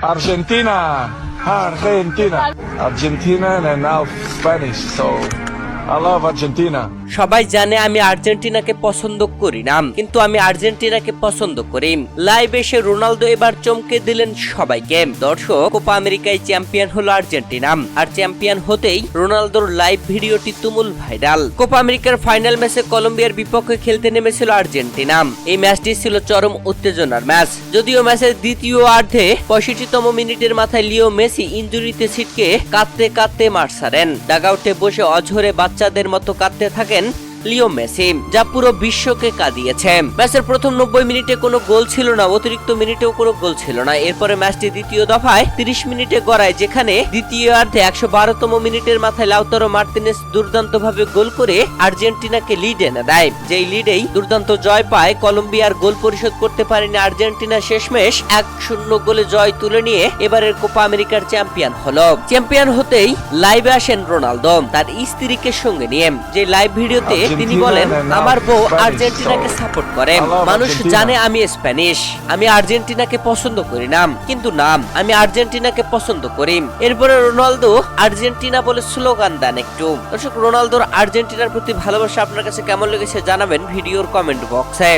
Argentina, Argentina, and now Spanish. So I love Argentina. সবাই জানে আমি আর্জেন্টিনাকে পছন্দ করি না, কিন্তু আমি আর্জেন্টিনাকে পছন্দ করি। লাইভ এসে রোনালদো এবার চমকে দিলেন সবাইকে। দর্শক, কোপা আমেরিকায় চ্যাম্পিয়ন হলো আর্জেন্টিনা, আর চ্যাম্পিয়ন হতেই রোনালদোর লাইভ ভিডিওটি তুমুল ভাইরাল। কোপা আমেরিকার ফাইনাল ম্যাচে কলম্বিয়ার বিপক্ষে খেলতে নেমেছিল আর্জেন্টিনা। এই ম্যাচটি ছিল চরম উত্তেজনার ম্যাচ। যদিও ম্যাচের দ্বিতীয়ার্ধে 65তম মিনিটের মাথায় লিও মেসি ইনজুরিতে ছিটকে কাঁদতে কাঁদতে মাঠ ছাড়েন। ডাগআউটে বসে অঝরে বাচ্চাদের মতো কাঁদতে থাকেন লিও মেসি, যা পুরো বিশ্বকে কাঁদিয়েছে। ম্যাচের প্রথম 90 মিনিটে কোনো গোল ছিল না, অতিরিক্ত মিনিটেও কোনো গোল ছিল না। এরপরে ম্যাচটি দ্বিতীয় দফায় 30 মিনিটে গড়ায়, যেখানে দ্বিতীয়ার্ধে 112তম মিনিটের মাথায় লাউতারো মার্তিনেজ দুর্দান্তভাবে গোল করে আর্জেন্টিনাকে লিড এনে দেয়। যেই লিডেই দুর্দান্ত জয় পায় কলম্বিয়ার। গোল পরিশোধ করতে পারেনি আর্জেন্টিনা, শেষমেশ 1-0 গোলে জয় তুলে নিয়ে এবারের কোপা আমেরিকার চ্যাম্পিয়ন হলো। চ্যাম্পিয়ন হতেই লাইভে আসেন রোনালদো তার স্ত্রীকে সঙ্গে নিয়ে। যে লাইভ ভিডিওতে তিনি বলেন, আমার বউ আর্জেন্টিনাকে সাপোর্ট করে, মানুষ জানে আমি স্প্যানিশ, আমি আর্জেন্টিনাকে পছন্দ করি না, কিন্তু নাম আমি আর্জেন্টিনাকে পছন্দ করি। এরপরে রোনালদো আর্জেন্টিনা বলে স্লোগান দেন একটু। দর্শক, রোনালদোর আর্জেন্টিনার প্রতি ভালোবাসা আপনার কাছে কেমন লেগেছে জানাবেন ভিডিওর কমেন্ট বক্সে।